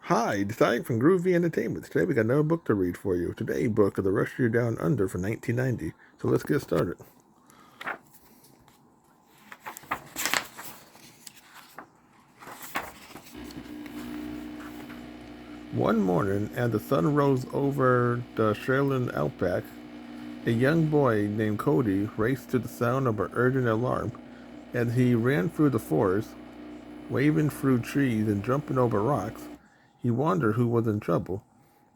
Hi, Desai from Groovy Entertainment. Today we got another book to read for you. Today's book is The Rush You Down Under from 1990. So let's get started. One morning, as the sun rose over the Australian outback, a young boy named Cody raced to the sound of an urgent alarm. As he ran through the forest, waving through trees and jumping over rocks, he wondered who was in trouble.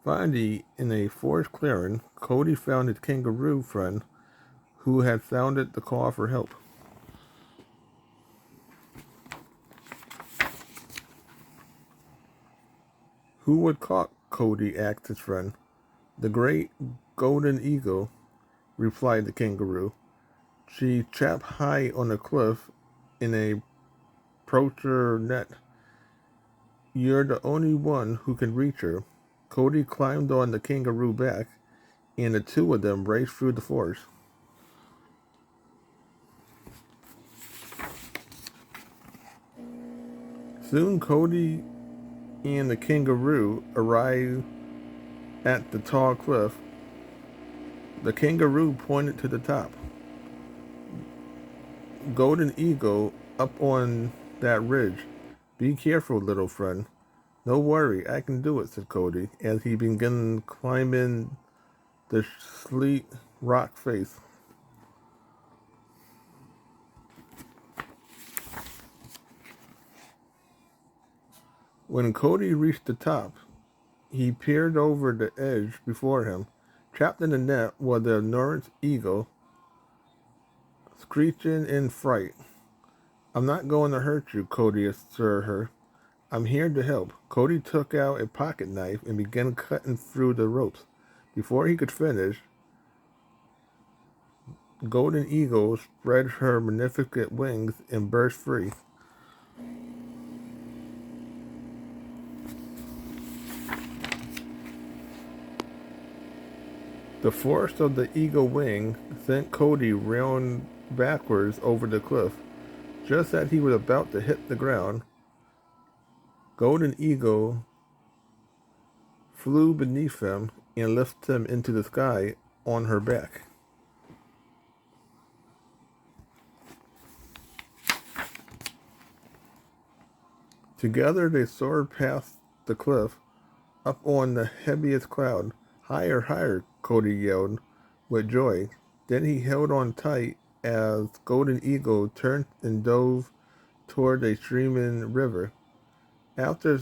Finally, in a forest clearing, Cody found his kangaroo friend who had sounded the call for help. Who would caught Cody? Asked his friend. The great golden eagle, replied the kangaroo. She trapped high on a cliff in a poacher net. You're the only one who can reach her. Cody climbed on the kangaroo back, and the two of them raced through the forest. Soon Cody and the kangaroo arrived at the tall cliff. The kangaroo pointed to the top. Golden eagle up on that ridge. Be careful, little friend. No worry, I can do it, said Cody, as he began climbing the sleek rock face. When Cody reached the top, he peered over the edge before him. Trapped in the net was the enormous eagle, screeching in fright. I'm not going to hurt you, Cody assured her. I'm here to help. Cody took out a pocket knife and began cutting through the ropes. Before he could finish, Golden Eagle spread her magnificent wings and burst free. The force of the eagle wing sent Cody reeling backwards over the cliff. Just as he was about to hit the ground, Golden Eagle flew beneath him and lifted him into the sky on her back. Together they soared past the cliff, up on the heaviest cloud. Higher, higher, Cody yelled with joy. Then he held on tight as Golden Eagle turned and dove toward a streaming river. After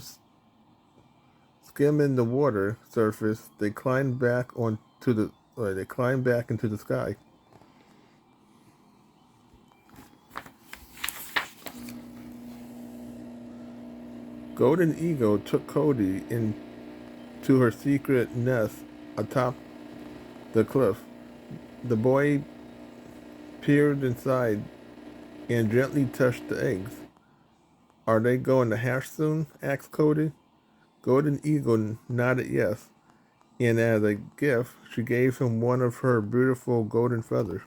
skimming the water surface, they climbed back into the sky. Golden Eagle took Cody into her secret nest atop the cliff. The boy peered inside and gently touched the eggs. Are they going to hatch soon? Asked Cody. Golden Eagle nodded yes, and as a gift, she gave him one of her beautiful golden feathers.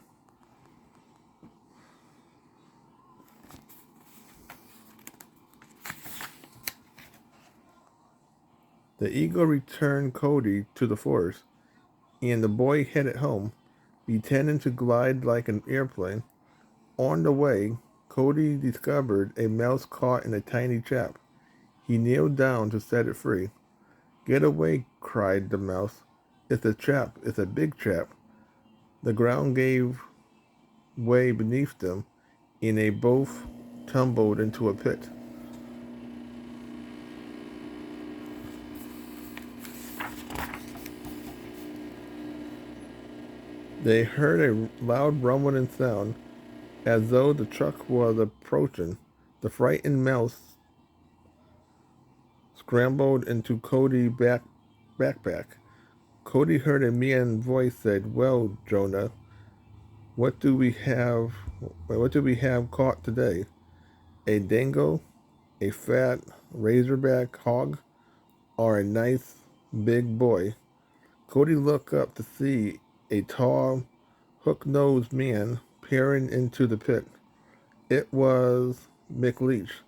The eagle returned Cody to the forest, and the boy headed home, intending to glide like an airplane. On the way, Cody discovered a mouse caught in a tiny trap. He kneeled down to set it free. Get away, cried the mouse. It's a trap. It's a big trap. The ground gave way beneath them, and they both tumbled into a pit. They heard a loud rumbling sound, as though the truck was approaching. The frightened mouse scrambled into Cody's backpack. Cody heard a man's voice said, "Well, Jonah, what do we have? What do we have caught today? A dingo, a fat razorback hog, or a nice big boy?" Cody looked up to see a tall, hook-nosed man peering into the pit. It was McLeach.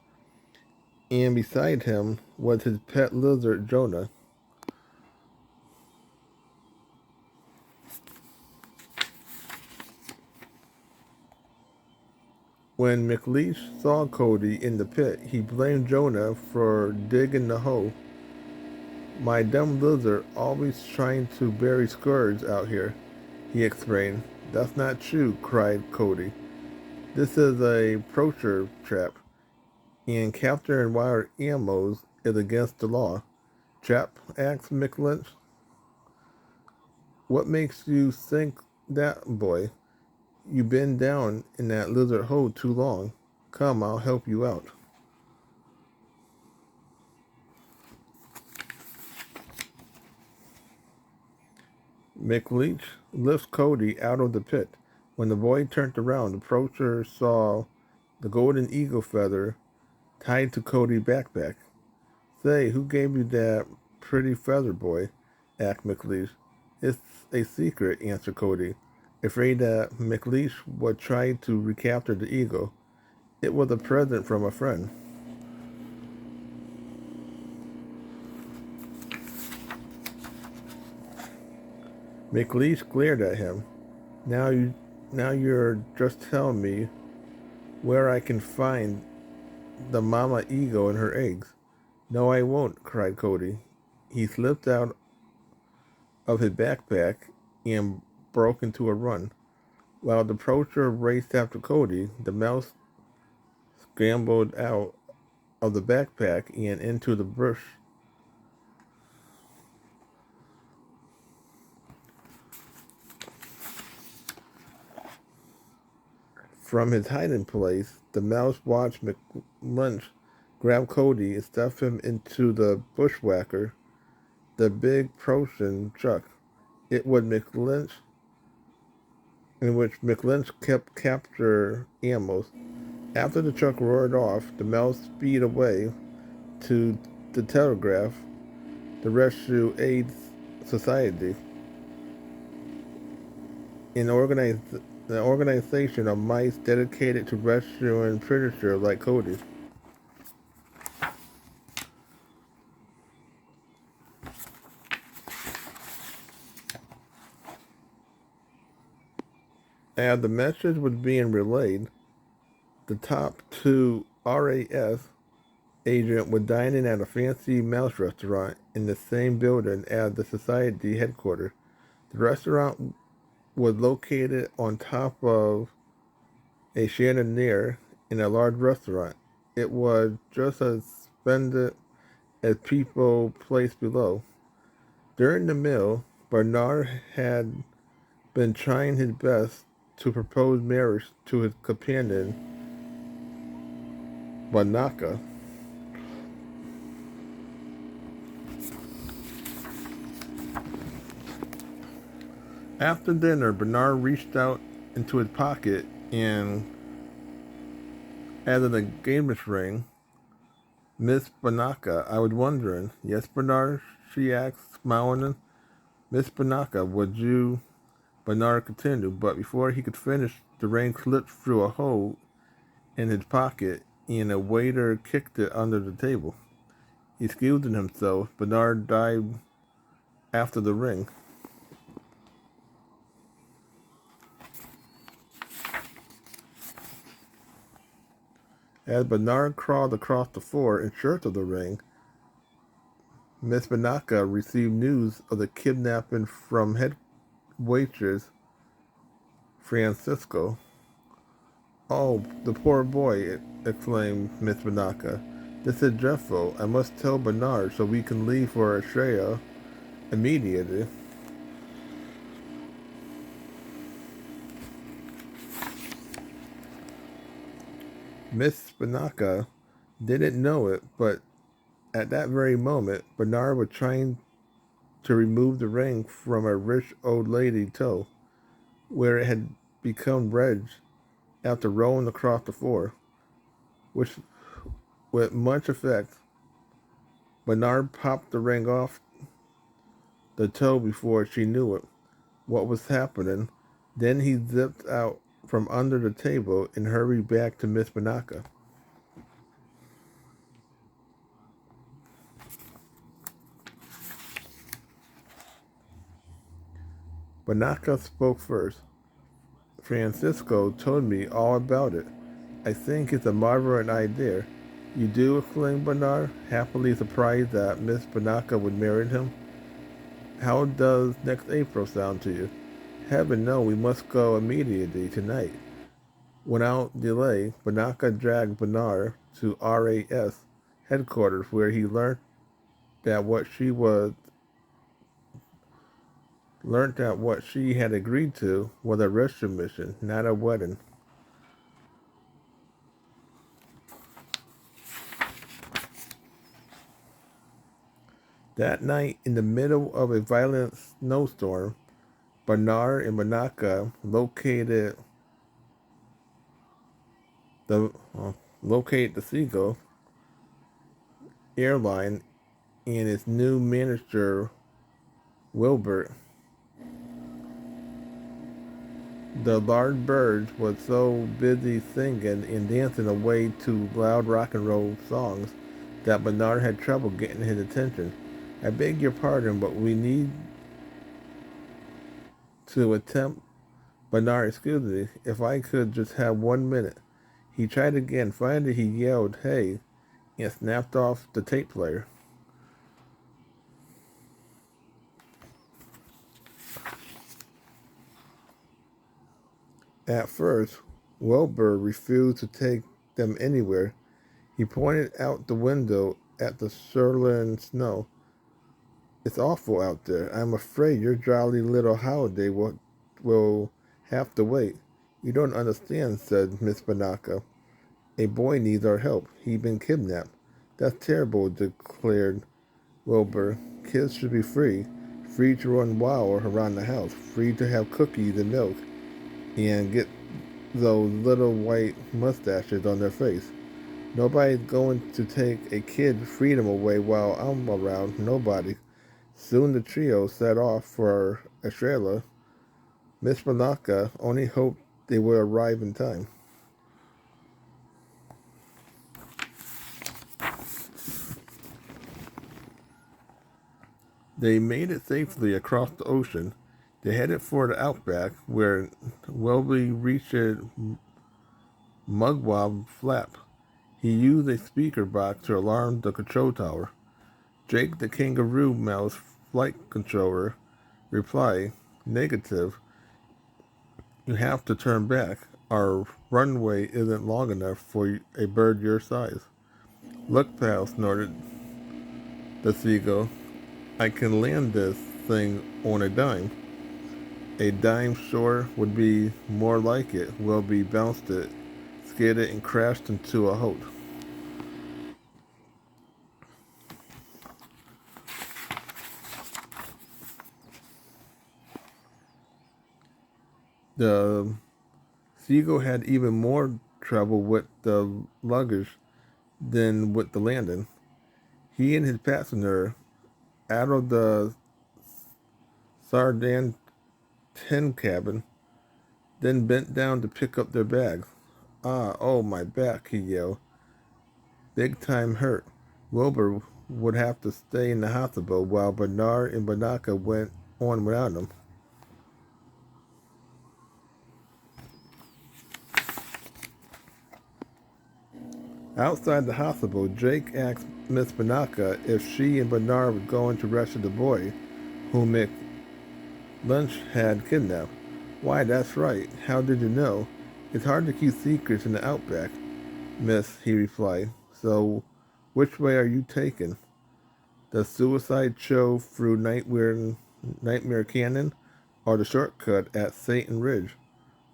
and beside him was his pet lizard, Jonah. When McLeish saw Cody in the pit, he blamed Jonah for digging the hole. My dumb lizard always trying to bury scourge out here, he explained. That's not true, cried Cody. This is a poacher trap, and capturing wild animals is against the law. Chap, asked McLinch. What makes you think that, boy? You've been down in that lizard hole too long. Come, I'll help you out. McLeach lifts Cody out of the pit. When the boy turned around, the poacher saw the golden eagle feather tied to Cody's backpack. Say, who gave you that pretty feather, boy? Asked McLeish. It's a secret, answered Cody, afraid that McLeish would try to recapture the eagle. It was a present from a friend. McLeish glared at him. Now you, now you're just telling me where I can find the mama eagle and her eggs. No, I won't, cried Cody. He slipped out of his backpack and broke into a run. While the poacher raced after Cody, the mouse scrambled out of the backpack and into the bush. From his hiding place, the mouse watched McLunch grab Cody and stuff him into the bushwhacker, the big Prussian truck. It was McLunch in which McLunch kept capture animals. After the truck roared off, the mouse speed away to the telegraph, the Rescue Aid Society, an organization of mice dedicated to rescuing predators like Cody. As the message was being relayed, the top two RAS agents were dining at a fancy mouse restaurant in the same building as the society headquarters. The restaurant was located on top of a chandelier in a large restaurant. It was just as splendid as people placed below. During the meal, Bernard had been trying his best to propose marriage to his companion, Bianca. After dinner, Bernard reached out into his pocket and added a engagement ring. Miss Bianca, I was wondering. Yes, Bernard, she asked, smiling. Miss Bianca, would you? Bernard continued, but before he could finish, the ring slipped through a hole in his pocket, and a waiter kicked it under the table. Excusing himself, Bernard dived after the ring. As Bernard crawled across the floor in search of the ring, Miss Bianca received news of the kidnapping from head waitress Francisco. Oh, the poor boy, exclaimed Miss Bianca. This is dreadful. I must tell Bernard so we can leave for Australia immediately. Miss Bianca didn't know it, but at that very moment, Bernard was trying to remove the ring from a rich old lady's toe, where it had become red after rolling across the floor, which, with much effect, Bernard popped the ring off the toe before she knew it. What was happening? Then he zipped out from under the table and hurried back to Miss Bianca. Bianca spoke first. Francisco told me all about it. I think it's a marvelous idea. You do, exclaimed Bernard, happily surprised that Miss Bianca would marry him. How does next April sound to you? Heaven no, we must go immediately tonight. Without delay, Bianca dragged Bernard to RAS headquarters where he that what she was learned that what she had agreed to was a rescue mission, not a wedding. That night, in the middle of a violent snowstorm, Bernard and Bianca the located the Seagull airline and its new manager, Wilbert. The large bird was so busy singing and dancing away to loud rock and roll songs that Bernard had trouble getting his attention. I beg your pardon, but we need to attempt. Bernard, excuse me, if I could just have 1 minute. He tried again. Finally, he yelled, "Hey," and snapped off the tape player. At first, Wilbur refused to take them anywhere. He pointed out the window at the swirling snow. It's awful out there. I'm afraid your jolly little holiday will have to wait. You don't understand, said Miss Banaka. A boy needs our help. He's been kidnapped. That's terrible, declared Wilbur. Kids should be free. Free to run wild around the house. Free to have cookies and milk. And get those little white mustaches on their face. Nobody's going to take a kid's freedom away while I'm around. Nobody. Soon the trio set off for Australia. Miss Banaka only hoped they would arrive in time. They made it safely across the ocean. They headed for the Outback, where Welby reached Mugwump flap. He used a speaker box to alarm the control tower. Jake, the kangaroo mouse flight controller, replied, "Negative. You have to turn back. Our runway isn't long enough for a bird your size." "Look, pal," snorted the seagull. "I can land this thing on a dime." "A dime sure would be more like it." Welby bounced it, skidded, and crashed into a halt. The Seagull had even more trouble with the luggage than with the landing. He and his passenger, out of the Sardan tin cabin, then bent down to pick up their bags. "Ah, oh, my back," he yelled. "Big time hurt." Wilbur would have to stay in the hospital while Bernard and Banaka went on without him. Outside the hospital, Jake asked Miss Banaka if she and Bernard were going to rescue the boy whom McLunch had kidnapped. "Why, that's right. How did you know? It's hard to keep secrets in the Outback, miss," he replied. "So, which way are you taking? The suicide show through Nightmare Canyon, or the shortcut at Satan Ridge?"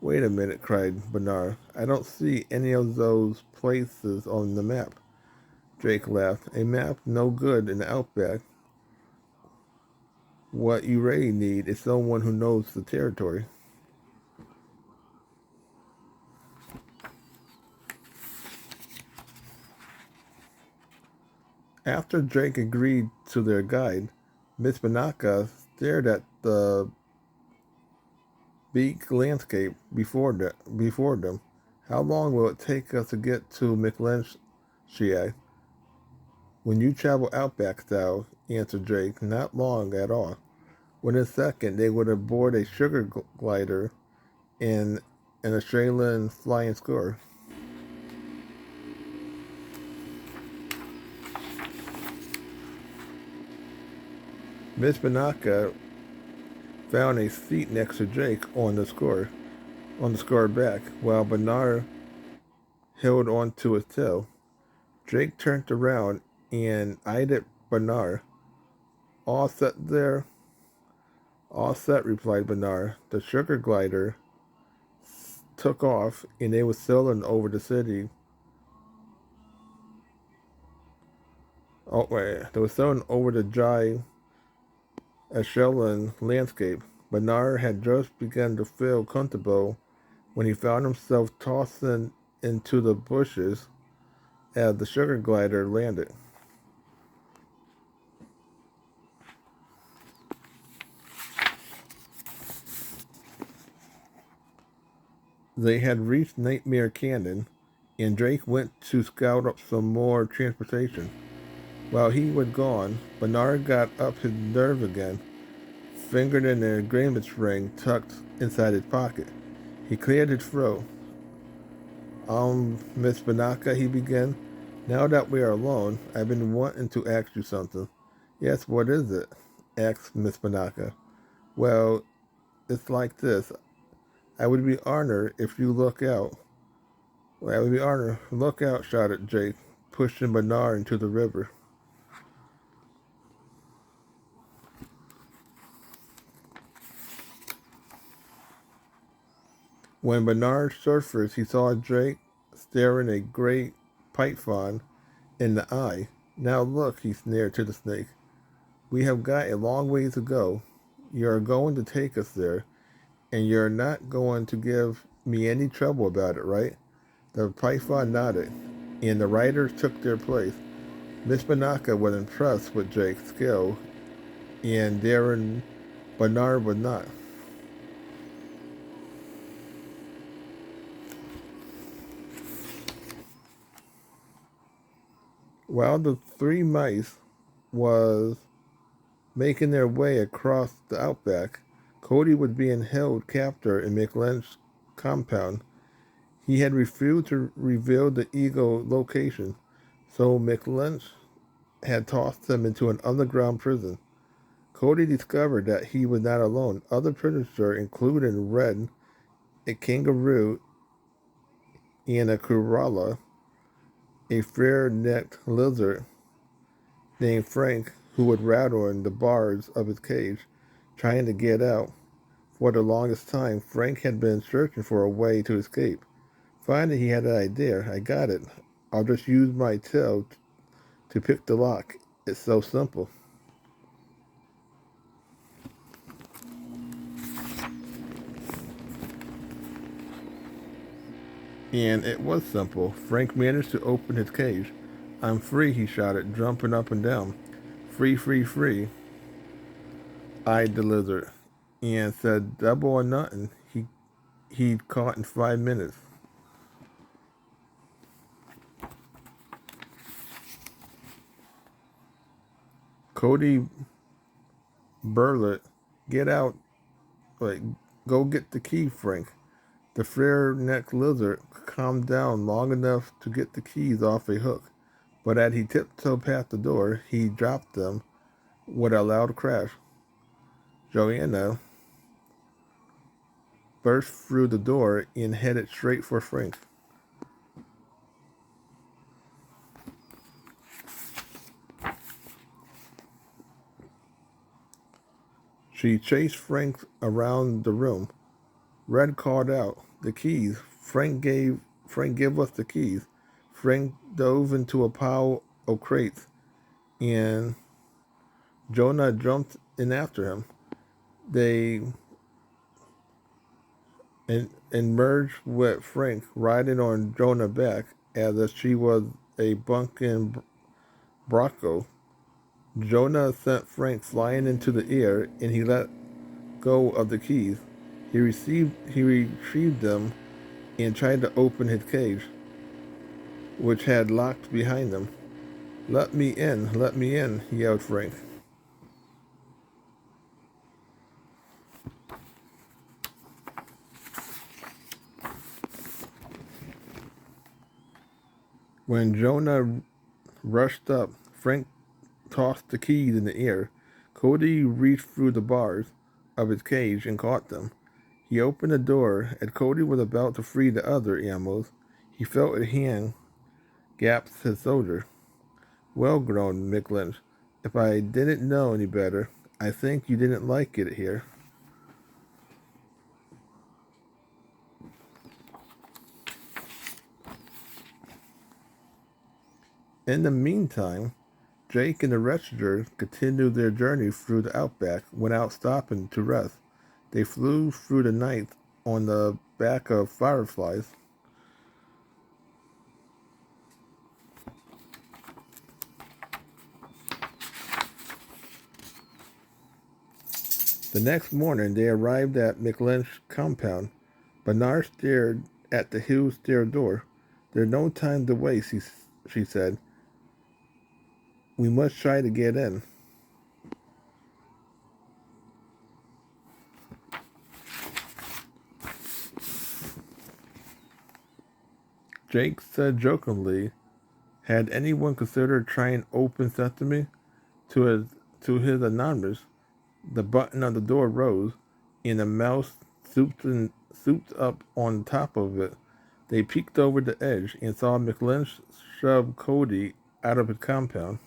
"Wait a minute," cried Bernard. "I don't see any of those places on the map." Drake laughed. "A map no good in the Outback. What you really need is someone who knows the territory." After Drake agreed to their guide, Miss Banaka stared at the bleak landscape before them. "How long will it take us to get to McLench?" she asked. "When you travel Outback style," answered Drake, "not long at all." Within a second, they would aboard a sugar glider in an Australian flying score. Miss Bianca found a seat next to Jake on the score back, while Bernard held onto his tail. Jake turned around and eyed at Bernard. All set there? All set, replied Bernard. The sugar glider took off, and they were sailing over the city. Oh, wait. They were sailing over the dry Australian landscape. Bernard had just begun to feel comfortable when he found himself tossing into the bushes as the sugar glider landed. They had reached Nightmare Canyon, and Drake went to scout up some more transportation. While he was gone, Bernard got up his nerve again, fingered an engagement ring tucked inside his pocket. He cleared his throat. Miss Bianca, he began. Now that we are alone, I've been wanting to ask you something. Yes, what is it? Asked Miss Bianca. Well, it's like this. I would be honored if you look out. Well, I would be honored. Look out, shouted Jake, pushing Bernard into the river. When Bernard surfaced, he saw Jake staring a great python in the eye. Now look, he sneered to the snake. We have got a long ways to go. You're going to take us there, and you're not going to give me any trouble about it, right? The python nodded, and the riders took their place. Miss Bianca was impressed with Jake's skill, and Darren Bernard was not. While the three mice was making their way across the Outback, Cody was being held captive in McLynch's compound. He had refused to reveal the Eagle location, so McLynch had tossed him into an underground prison. Cody discovered that he was not alone. Other prisoners, including Red, a kangaroo, and a koala, a fair-necked lizard named Frank, who would rattle in the bars of his cage, trying to get out. For the longest time, Frank had been searching for a way to escape. Finally, he had an idea. I got it. I'll just use my tail to pick the lock. It's so simple. And it was simple. Frank managed to open his cage. I'm free, he shouted, jumping up and down. Free, free, free, eyed the lizard, and said double or nothing he'd caught in 5 minutes. Cody Burlett, get out, like, go get the key, Frank. The fair-necked lizard calmed down long enough to get the keys off a hook, but as he tiptoed past the door, he dropped them with a loud crash. Joanna burst through the door and headed straight for Frank. She chased Frank around the room. Red called out, "The keys!" Frank gave us the keys. Frank dove into a pile of crates, and Jonah jumped in after him. They and merged with Frank riding on Jonah's back as if she was a bunking bronco. Jonah sent Frank flying into the air, and he let go of the keys. He retrieved them and tried to open his cage, which had locked behind him. Let me in, he yelled Frank. When Jonah rushed up, Frank tossed the keys in the air. Cody reached through the bars of his cage and caught them. He opened the door. As Cody was about to free the other animals, he felt a hand grasp his shoulder. Well, groaned Mick Lynch, if I didn't know any better, I think you didn't like it here. In the meantime, Jake and the rescuers continued their journey through the Outback without stopping to rest. They flew through the night on the back of fireflies. The next morning, they arrived at McLynch's compound. Bernard stared at the huge stair door. There's no time to waste, she said. We must try to get in. Jake said jokingly, had anyone considered trying open sesame? To his, to his anonymous, the button on the door rose, and a mouse souped up on top of it. They peeked over the edge and saw McLynch shove Cody out of his compound.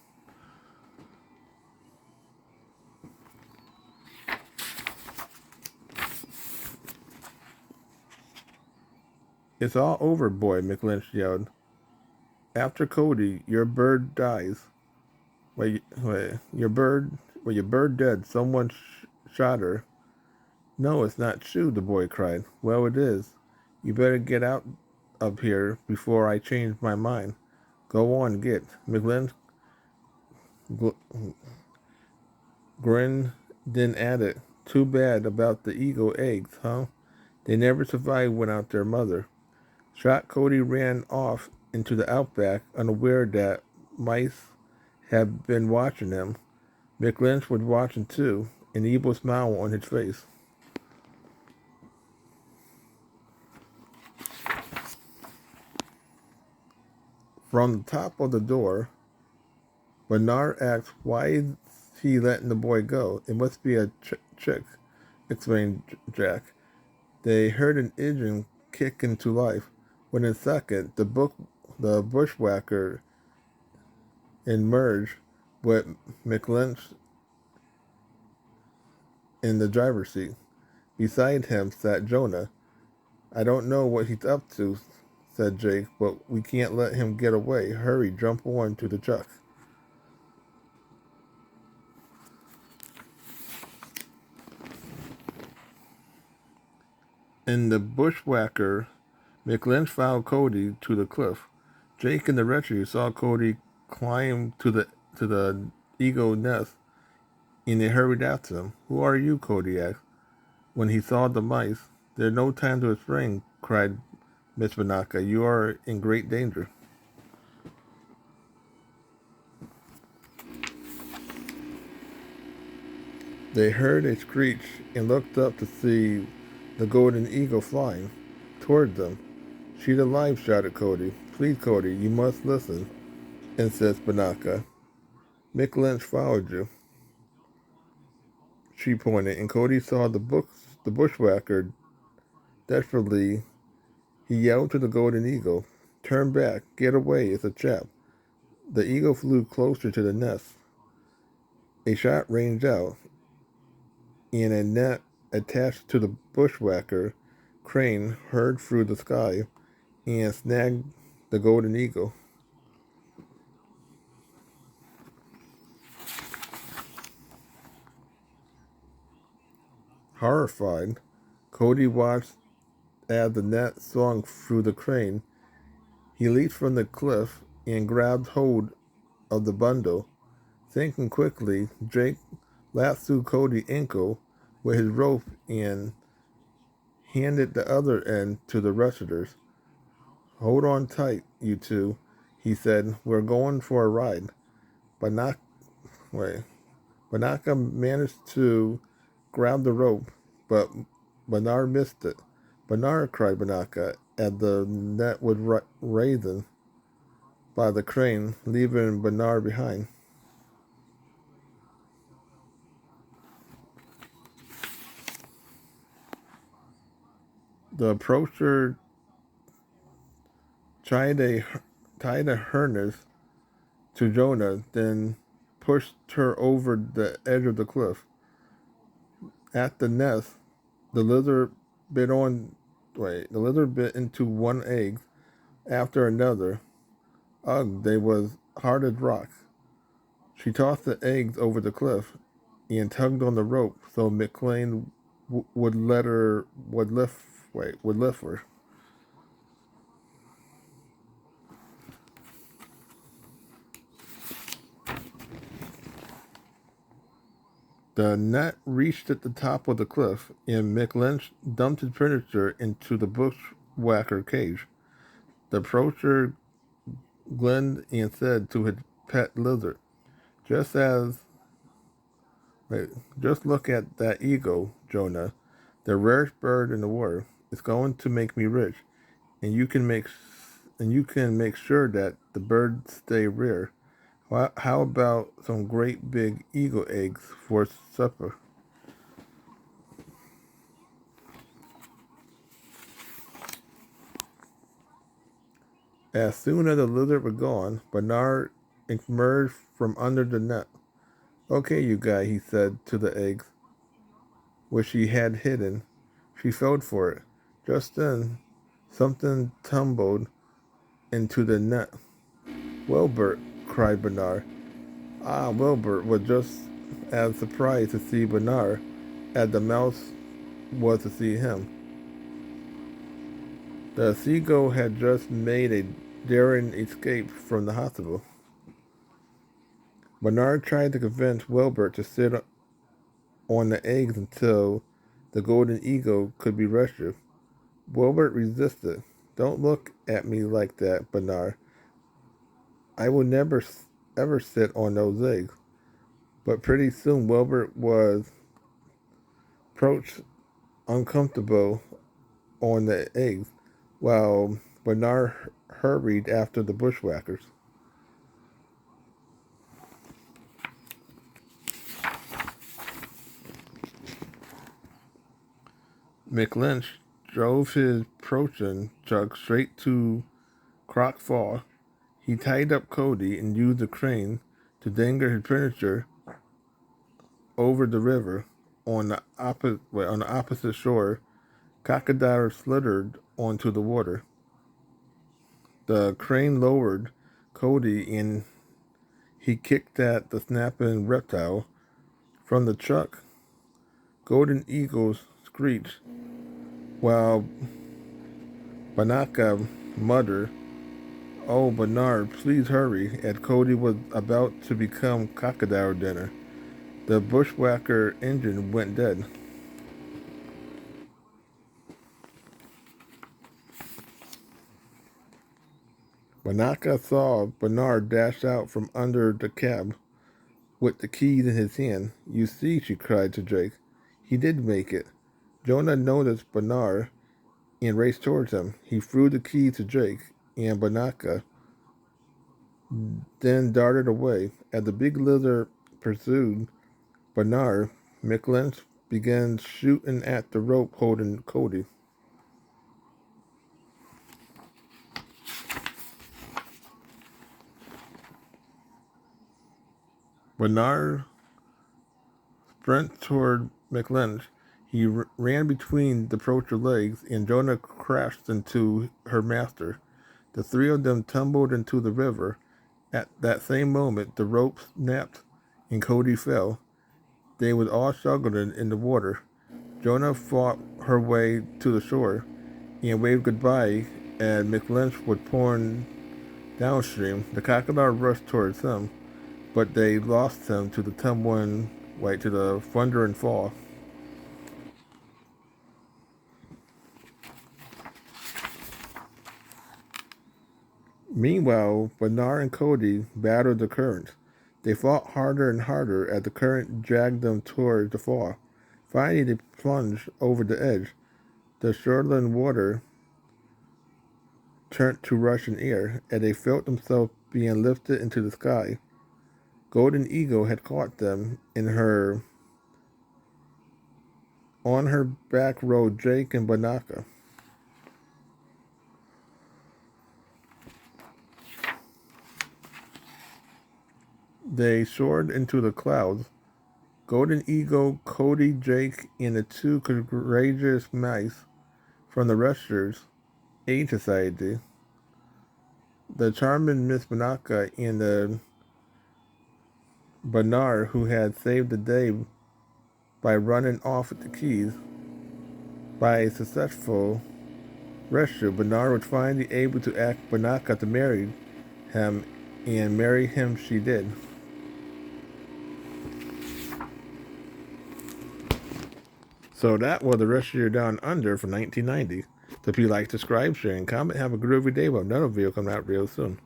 It's all over, boy, McLynch yelled. After Cody, your bird dies. Your bird dead. Someone shot her. No, it's not true, the boy cried. Well, it is. You better get out of here before I change my mind. Go on, get. McLynn grinned, then added, too bad about the eagle eggs, huh? They never survived without their mother. Shot Cody ran off into the outback, unaware that mice had been watching him. McLynch was watching too, an evil smile on his face. From the top of the door, Bernard asked why is he letting the boy go. It must be a trick, explained Jack. They heard an engine kick into life. Within a second, the bushwhacker emerged with McLynch in the driver's seat. Beside him sat Jonah. I don't know what he's up to, said Jake, but we can't let him get away. Hurry, jump on to the truck. In the bushwhacker, McLynch followed Cody to the cliff. Jake and the rescue saw Cody climb to the eagle nest, and they hurried after him. Who are you? Cody asked. When he saw the mice, there's no time to explain, cried Miss Bianca. You are in great danger. They heard a screech and looked up to see the golden eagle flying toward them. She's alive, shouted Cody. Please, Cody, you must listen, insisted Bianca. Mick Lynch followed you. She pointed, and Cody saw the bushwhacker desperately. He yelled to the golden eagle, turn back, get away, it's a trap. The eagle flew closer to the nest. A shot ranged out, and a net attached to the bushwhacker crane hurtled through the sky and snagged the golden eagle. Horrified, Cody watched as the net swung through the crane. He leaped from the cliff and grabbed hold of the bundle. Thinking quickly, Jake lassoed Cody's ankle with his rope and handed the other end to the rescuers. Hold on tight, you two, he said. We're going for a ride. Banaka, wait, Banaka managed to grab the rope, but Bernard missed it. Bernard, cried Banaka, as the net was raising. by the crane, leaving Bernard behind. The Poacher tied a harness to Jonah, then pushed her over the edge of the cliff. At the nest, the lizard bit on. The lizard bit into one egg after another. Ugh, they was hard as rocks. She tossed the eggs over the cliff and tugged on the rope so McLean would let her would lift her. The net reached at the top of the cliff, and McLynch dumped his furniture into the bushwhacker cage. The Poacher grinned and said to his pet lizard, "Just as Wait, just look at that eagle, Jonah, the rarest bird in the world. It's going to make me rich, and you can make sure that the birds stay rare. How about some great big eagle eggs for supper?" As soon as the lizard was gone, Bernard emerged from under the net. "Okay, you guy," he said to the eggs, which she had hidden. She felt for it. Just then, something tumbled into the net. "Wilbert!" cried Bernard. Wilbert was just as surprised to see Bernard as the mouse was to see him. The seagull had just made a daring escape from the hospital. Bernard tried to convince Wilbert to sit on the eggs until the golden eagle could be rescued. Wilbert resisted. "Don't look at me like that, Bernard. I will never ever sit on those eggs." But pretty soon Wilbert was approached uncomfortable on the eggs, while Bernard hurried after the bushwhackers. McLynch drove his Protein truck straight to Croc Fall. He tied up Cody and used the crane to dangle his furniture over the river. On the opposite shore, crocodiles slithered onto the water. The crane lowered Cody and he kicked at the snapping reptile. From the truck, golden eagles screeched, while Bianca muttered, "Oh, Bernard, please hurry," as Cody was about to become crocodile dinner. The bushwhacker engine went dead. Bianca saw Bernard dash out from under the cab with the keys in his hand. "You see," she cried to Jake, "he did make it." Jonah noticed Bernard and raced towards him. He threw the keys to Jake, and Bianca then darted away. As the big lizard pursued Bernard, McLynch began shooting at the rope holding Cody. Bernard sprinted toward McLynch. He ran between the Poacher legs, and Jonah crashed into her master. The three of them tumbled into the river. At that same moment, the rope snapped, and Cody fell. They were all struggling in the water. Jonah fought her way to the shore and waved goodbye as McLynch was pouring downstream. The crocodile rushed towards him, but they lost him to the tumbling, to the thundering fall. Meanwhile, Bernard and Cody battled the current. They fought harder and harder as the current dragged them towards the fall. Finally, they plunged over the edge. The shoreline water turned to rushing air, and they felt themselves being lifted into the sky. Golden Eagle had caught them on her back rode Jake and Bianca. They soared into the clouds. Golden Eagle, Cody, Jake, and the two courageous mice from the Rushers Aid Society. The charming Miss Bianca and the Bernard, who had saved the day by running off with the keys. By a successful rescue, Bernard was finally able to ask Bianca to marry him, and marry him she did. So that was the Rescue Down Under from 1990. So if you like, subscribe, share, and comment, have a groovy day. Well, another video coming out real soon.